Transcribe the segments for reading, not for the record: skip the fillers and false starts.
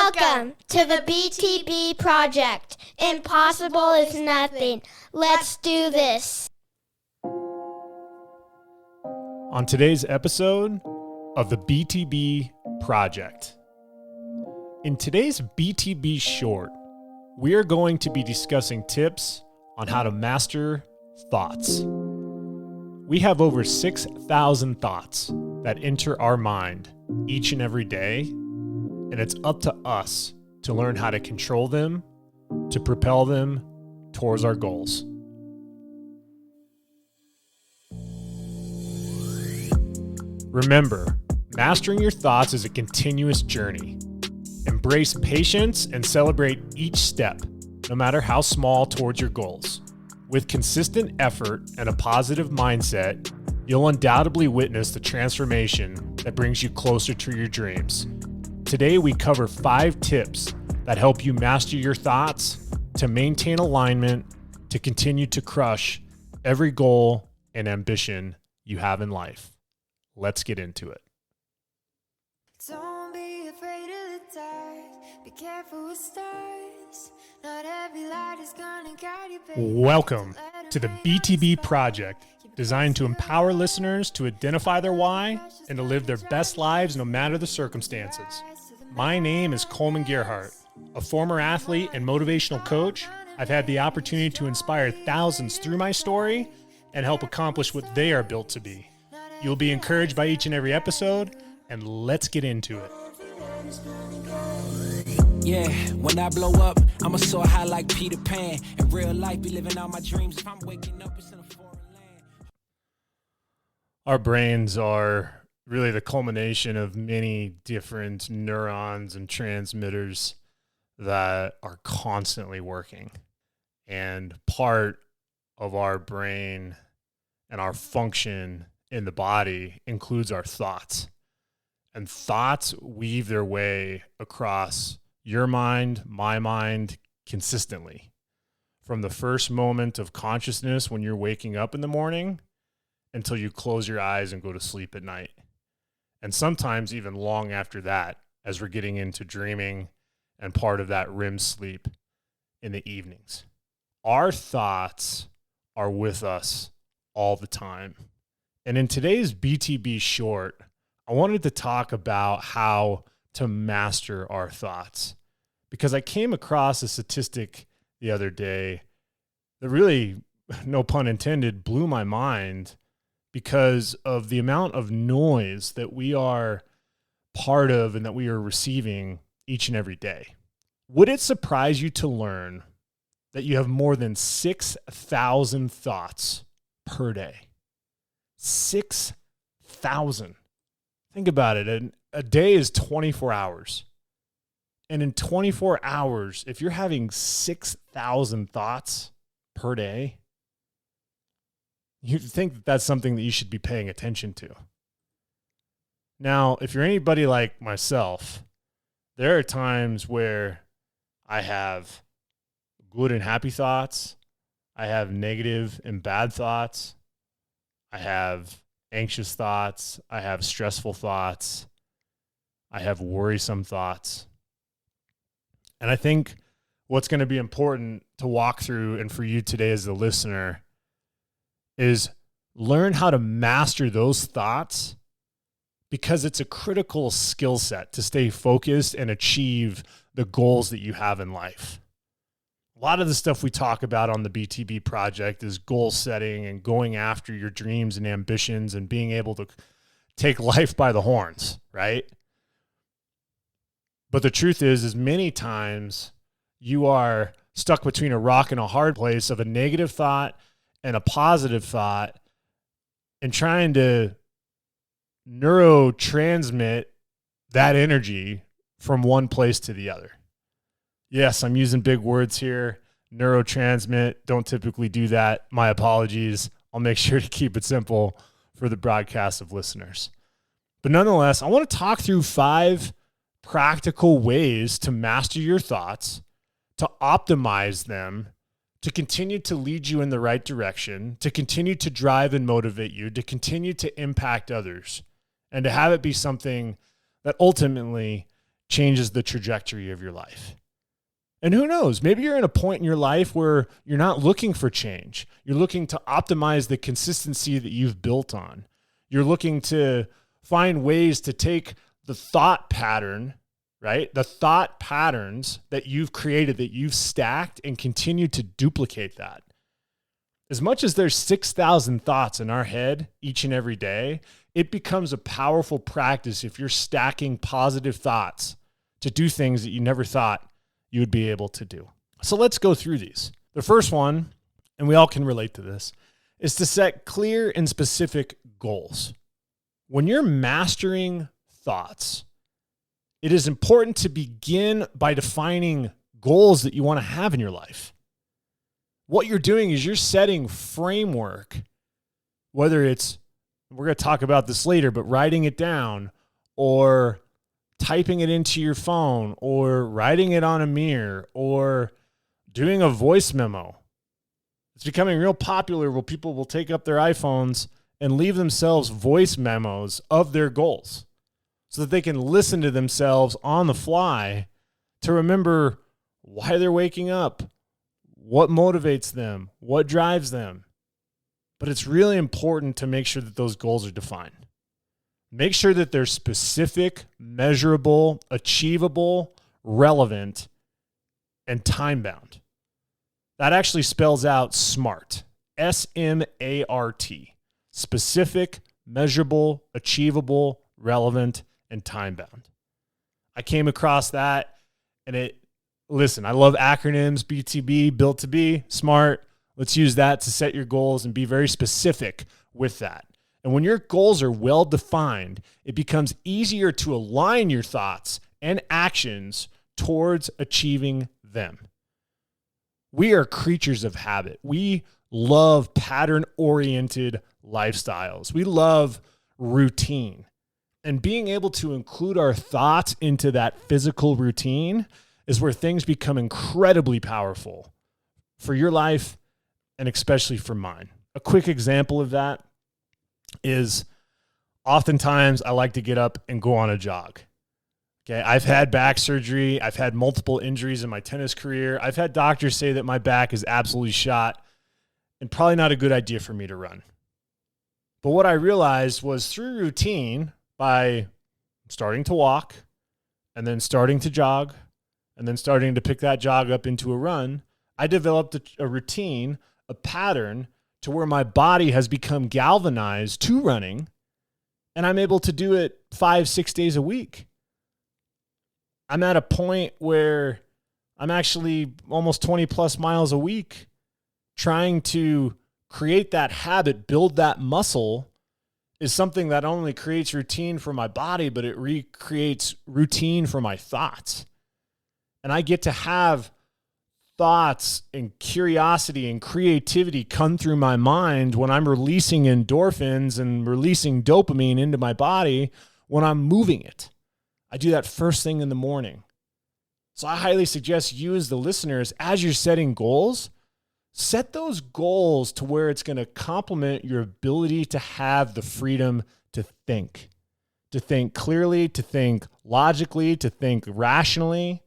Welcome to the BTB project. Impossible is nothing. Let's do this. On today's episode of the BTB project. In today's BTB Short, we are going to be discussing tips on how to master thoughts. We have over 6,000 thoughts that enter our mind each and every day, and it's up to us to learn how to control them, to propel them towards our goals. Remember, mastering your thoughts is a continuous journey. Embrace patience and celebrate each step, no matter how small, towards your goals. With consistent effort and a positive mindset, you'll undoubtedly witness the transformation that brings you closer to your dreams. Today, we cover 5 tips that help you master your thoughts, to maintain alignment, to continue to crush every goal and ambition you have in life. Let's get into it. Don't be afraid of the dark. Be careful with stars. Not every light is gonna guide you, baby. Welcome to the BTB project, designed to empower listeners to identify their why and to live their best lives no matter the circumstances. My name is Coleman Gerhardt, a former athlete and motivational coach. I've had the opportunity to inspire thousands through my story and help accomplish what they are built to be. You'll be encouraged by each and every episode, and let's get into it. Yeah, when I blow up, I'ma soar high like Peter Pan. In real life, be living out my dreams. If I'm waking up, it's in a foreign land. Our brains are really the culmination of many different neurons and transmitters that are constantly working. And part of our brain and our function in the body includes our thoughts. And thoughts weave their way across your mind, my mind, consistently. From the first moment of consciousness when you're waking up in the morning until you close your eyes and go to sleep at night. And sometimes even long after that, as we're getting into dreaming and part of that REM sleep in the evenings. Our thoughts are with us all the time. And in today's BTB Short, I wanted to talk about how to master our thoughts, because I came across a statistic the other day that really, no pun intended, blew my mind because of the amount of noise that we are part of and that we are receiving each and every day. Would it surprise you to learn that you have more than 6,000 thoughts per day? 6,000. Think about it. A day is 24 hours. And in 24 hours, if you're having 6,000 thoughts per day, you'd think that that's something that you should be paying attention to. Now, if you're anybody like myself, there are times where I have good and happy thoughts. I have negative and bad thoughts. I have anxious thoughts. I have stressful thoughts. I have worrisome thoughts. And I think what's going to be important to walk through and for you today as the listener is learn how to master those thoughts, because it's a critical skill set to stay focused and achieve the goals that you have in life. A lot of the stuff we talk about on the BTB project is goal setting and going after your dreams and ambitions and being able to take life by the horns, right? But the truth is many times you are stuck between a rock and a hard place of a negative thought and a positive thought, and trying to neurotransmit that energy from one place to the other. Yes, I'm using big words here. Neurotransmit, don't typically do that. My apologies. I'll make sure to keep it simple for the broadcast of listeners. But nonetheless, I want to talk through 5 practical ways to master your thoughts, to optimize them, to continue to lead you in the right direction, to continue to drive and motivate you, to continue to impact others, and to have it be something that ultimately changes the trajectory of your life. And who knows, maybe you're in a point in your life where you're not looking for change. You're looking to optimize the consistency that you've built on. You're looking to find ways to take the thought pattern, right? The thought patterns that you've created, that you've stacked, and continue to duplicate that. As much as there's 6,000 thoughts in our head each and every day, it becomes a powerful practice if you're stacking positive thoughts to do things that you never thought you would be able to do. So let's go through these. The first one, and we all can relate to this, is to set clear and specific goals. When you're mastering thoughts, it is important to begin by defining goals that you want to have in your life. What you're doing is you're setting framework, whether it's, we're going to talk about this later, but writing it down or typing it into your phone or writing it on a mirror or doing a voice memo. It's becoming real popular where people will take up their iPhones and leave themselves voice memos of their goals so that they can listen to themselves on the fly to remember why they're waking up, what motivates them, what drives them. But it's really important to make sure that those goals are defined. Make sure that they're specific, measurable, achievable, relevant, and time-bound. That actually spells out SMART, S-M-A-R-T, specific, measurable, achievable, relevant, and time-bound. I came across that, and listen, I love acronyms, BTB, built to be, SMART. Let's use that to set your goals and be very specific with that. And when your goals are well defined, it becomes easier to align your thoughts and actions towards achieving them. We are creatures of habit. We love pattern-oriented lifestyles. We love routine. And being able to include our thoughts into that physical routine is where things become incredibly powerful for your life and especially for mine. A quick example of that is oftentimes I like to get up and go on a jog. Okay, I've had back surgery. I've had multiple injuries in my tennis career. I've had doctors say that my back is absolutely shot and probably not a good idea for me to run. But what I realized was through routine, by starting to walk and then starting to jog and then starting to pick that jog up into a run, I developed a routine, a pattern to where my body has become galvanized to running, and I'm able to do it 5-6 days a week. I'm at a point where I'm actually almost 20 plus miles a week trying to create that habit, build that muscle, is something that not only creates routine for my body, but it recreates routine for my thoughts. And I get to have thoughts and curiosity and creativity come through my mind when I'm releasing endorphins and releasing dopamine into my body when I'm moving it. I do that first thing in the morning. So I highly suggest you as the listeners, as you're setting goals, set those goals to where it's going to complement your ability to have the freedom to think clearly, to think logically, to think rationally.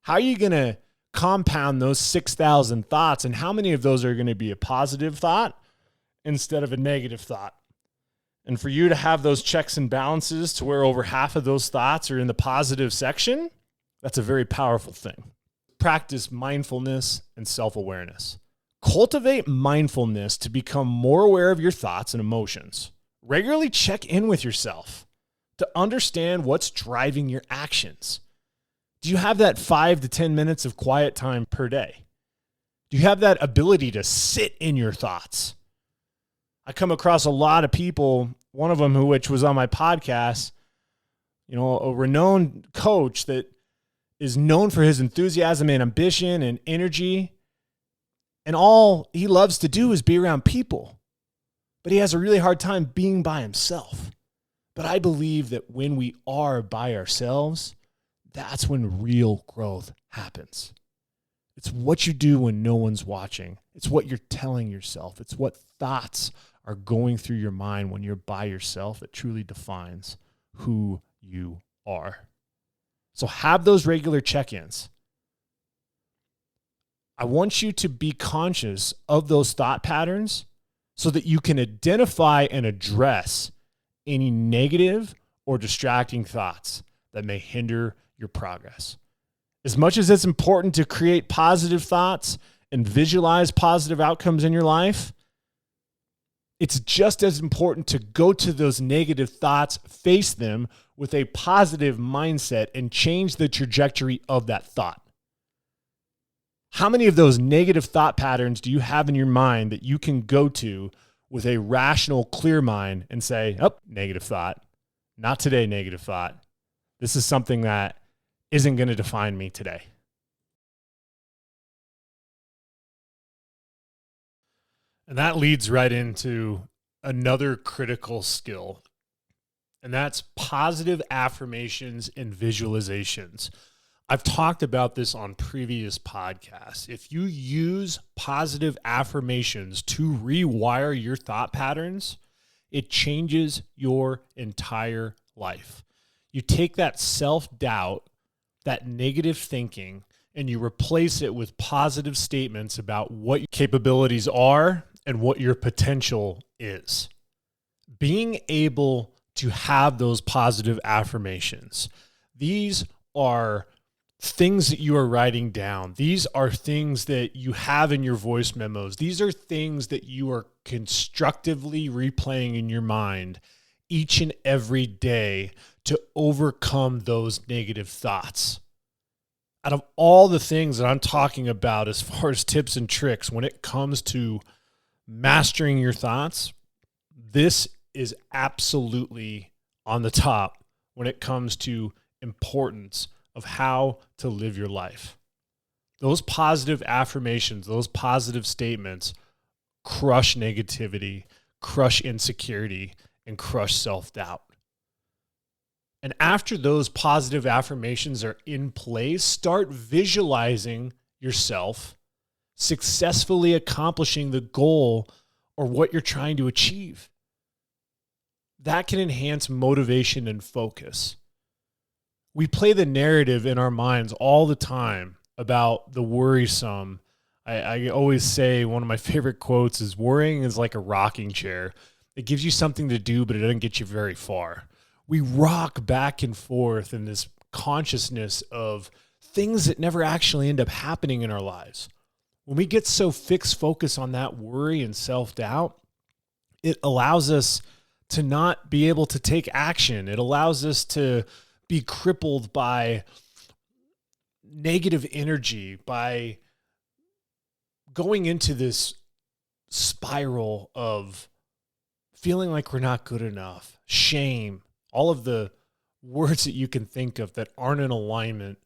How are you going to compound those 6,000 thoughts, and how many of those are going to be a positive thought instead of a negative thought? And for you to have those checks and balances to where over half of those thoughts are in the positive section, that's a very powerful thing. Practice mindfulness and self-awareness. Cultivate mindfulness to become more aware of your thoughts and emotions. Regularly check in with yourself to understand what's driving your actions. Do you have that 5 to 10 minutes of quiet time per day? Do you have that ability to sit in your thoughts? I come across a lot of people, one of them which was on my podcast, a renowned coach that is known for his enthusiasm and ambition and energy. And all he loves to do is be around people. But he has a really hard time being by himself. But I believe that when we are by ourselves, that's when real growth happens. It's what you do when no one's watching. It's what you're telling yourself. It's what thoughts are going through your mind when you're by yourself that truly defines who you are. So have those regular check-ins. I want you to be conscious of those thought patterns so that you can identify and address any negative or distracting thoughts that may hinder your progress. As much as it's important to create positive thoughts and visualize positive outcomes in your life, it's just as important to go to those negative thoughts, face them with a positive mindset, and change the trajectory of that thought. How many of those negative thought patterns do you have in your mind that you can go to with a rational, clear mind and say, oh, negative thought, not today, negative thought. This is something that isn't going to define me today. And that leads right into another critical skill, and that's positive affirmations and visualizations. I've talked about this on previous podcasts. If you use positive affirmations to rewire your thought patterns, it changes your entire life. You take that self-doubt, that negative thinking, and you replace it with positive statements about what your capabilities are and what your potential is. Being able to have those positive affirmations, these are things that you are writing down. These are things that you have in your voice memos. These are things that you are constructively replaying in your mind each and every day to overcome those negative thoughts. Out of all the things that I'm talking about as far as tips and tricks when it comes to mastering your thoughts, this is absolutely on the top when it comes to importance of how to live your life. Those positive affirmations, those positive statements crush negativity, crush insecurity, and crush self-doubt. And after those positive affirmations are in place, start visualizing yourself successfully accomplishing the goal or what you're trying to achieve. That can enhance motivation and focus. We play the narrative in our minds all the time about the worrisome. I always say one of my favorite quotes is, worrying is like a rocking chair. It gives you something to do, but it doesn't get you very far. We rock back and forth in this consciousness of things that never actually end up happening in our lives. When we get so fixed focus on that worry and self-doubt, it allows us to not be able to take action. It allows us to be crippled by negative energy, by going into this spiral of feeling like we're not good enough, shame, all of the words that you can think of that aren't in alignment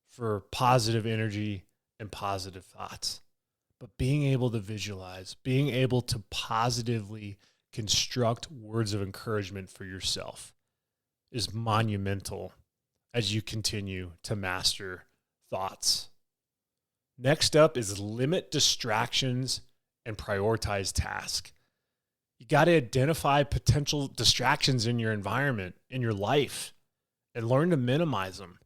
for positive energy and positive thoughts. But being able to visualize, being able to positively construct words of encouragement for yourself is monumental as you continue to master thoughts. Next up is limit distractions and prioritize tasks. You got to identify potential distractions in your environment, in your life, and learn to minimize them.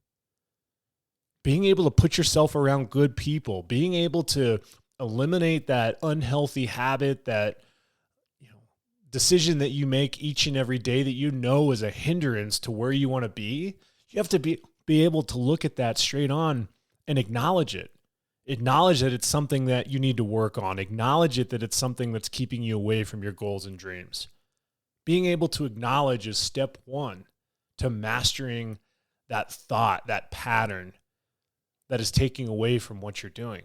Being able to put yourself around good people, being able to eliminate that unhealthy habit, that decision that you make each and every day that you know is a hindrance to where you want to be. You have to be able to look at that straight on and acknowledge it. Acknowledge that it's something that you need to work on. Acknowledge it that it's something that's keeping you away from your goals and dreams. Being able to acknowledge is step one to mastering that thought, that pattern that is taking away from what you're doing.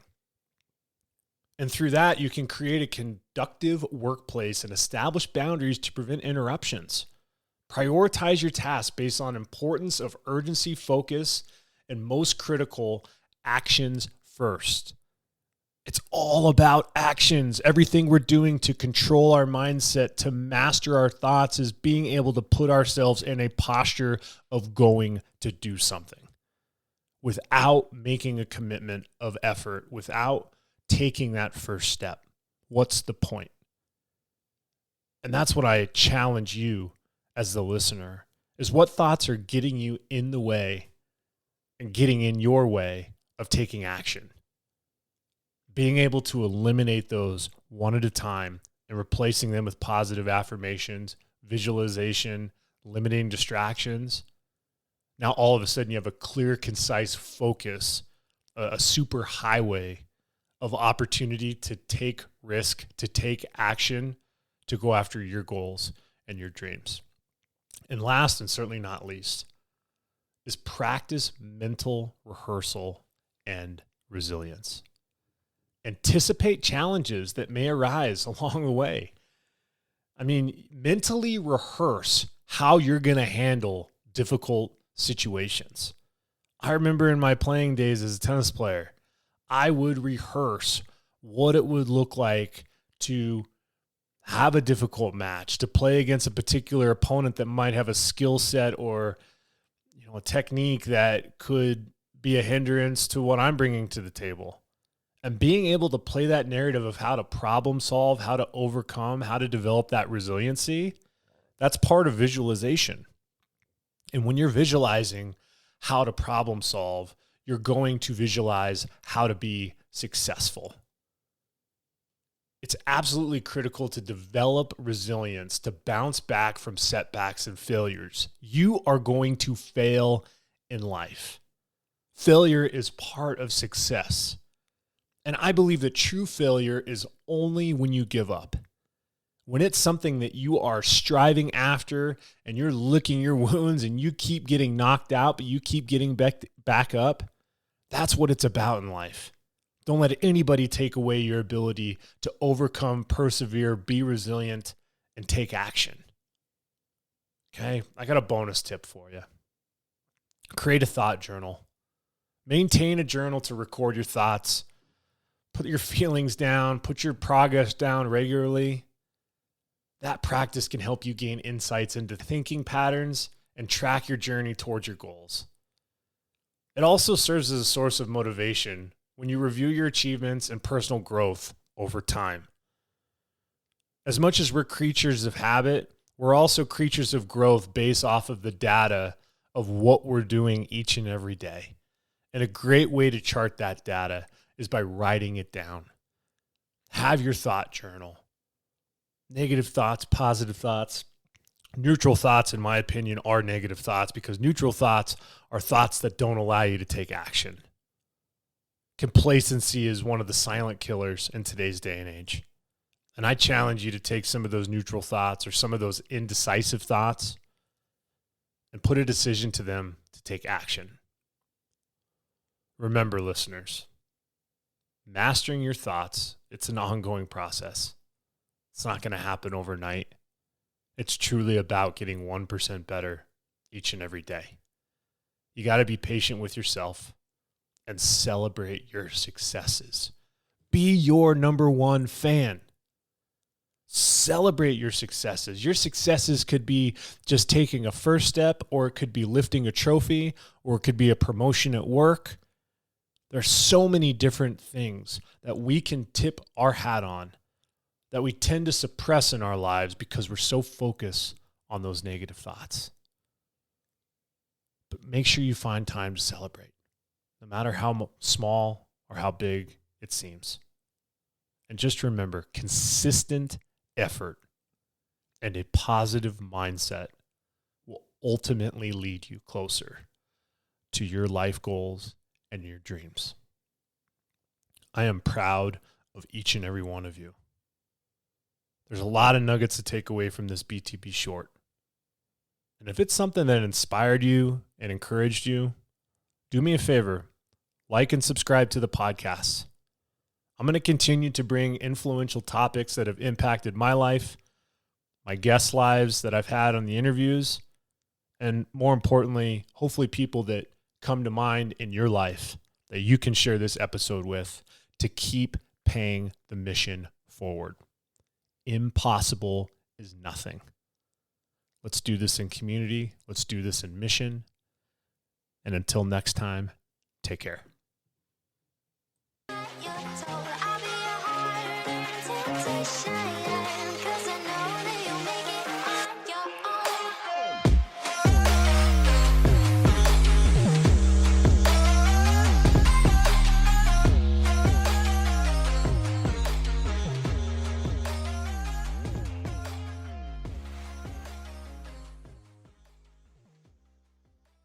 And through that, you can create a conductive workplace and establish boundaries to prevent interruptions. Prioritize your tasks based on importance of urgency, focus, and most critical, actions first. It's all about actions. Everything we're doing to control our mindset, to master our thoughts, is being able to put ourselves in a posture of going to do something without making a commitment of effort, without taking that first step. What's the point? And that's what I challenge you as the listener, is what thoughts are getting you in the way and getting in your way of taking action. Being able to eliminate those one at a time and replacing them with positive affirmations, visualization, limiting distractions. Now all of a sudden you have a clear, concise focus, a super highway of opportunity to take risk, to take action, to go after your goals and your dreams. And last, and certainly not least, is practice mental rehearsal and resilience. Anticipate challenges that may arise along the way. I mean, mentally rehearse how you're going to handle difficult situations. I remember in my playing days as a tennis player, I would rehearse what it would look like to have a difficult match, to play against a particular opponent that might have a skill set or a technique that could be a hindrance to what I'm bringing to the table. And being able to play that narrative of how to problem solve, how to overcome, how to develop that resiliency, that's part of visualization. And when you're visualizing how to problem solve, you're going to visualize how to be successful. It's absolutely critical to develop resilience, to bounce back from setbacks and failures. You are going to fail in life. Failure is part of success. And I believe that true failure is only when you give up. When it's something that you are striving after and you're licking your wounds and you keep getting knocked out, but you keep getting back up, that's what it's about in life. Don't let anybody take away your ability to overcome, persevere, be resilient, and take action. Okay, I got a bonus tip for you. Create a thought journal. Maintain a journal to record your thoughts. Put your feelings down. Put your progress down regularly. That practice can help you gain insights into thinking patterns and track your journey towards your goals. It also serves as a source of motivation when you review your achievements and personal growth over time. As much as we're creatures of habit, we're also creatures of growth based off of the data of what we're doing each and every day. And a great way to chart that data is by writing it down. Have your thought journal. Negative thoughts, positive thoughts. Neutral thoughts, in my opinion, are negative thoughts because neutral thoughts are thoughts that don't allow you to take action. Complacency is one of the silent killers in today's day and age. And I challenge you to take some of those neutral thoughts or some of those indecisive thoughts and put a decision to them to take action. Remember, listeners, mastering your thoughts, it's an ongoing process. It's not going to happen overnight. It's truly about getting 1% better each and every day. You got to be patient with yourself and celebrate your successes. Be your number one fan. Celebrate your successes. Your successes could be just taking a first step, or it could be lifting a trophy, or it could be a promotion at work. There's so many different things that we can tip our hat on that we tend to suppress in our lives because we're so focused on those negative thoughts. But make sure you find time to celebrate, no matter how small or how big it seems. And just remember, consistent effort and a positive mindset will ultimately lead you closer to your life goals and your dreams. I am proud of each and every one of you. There's a lot of nuggets to take away from this BTB Short. And if it's something that inspired you and encouraged you, do me a favor, like and subscribe to the podcast. I'm going to continue to bring influential topics that have impacted my life, my guest lives that I've had on the interviews, and more importantly, hopefully people that come to mind in your life that you can share this episode with to keep paying the mission forward. Impossible is nothing. Let's do this in community. Let's do this in mission. And until next time, take care. You're told I'll be your heart, temptation.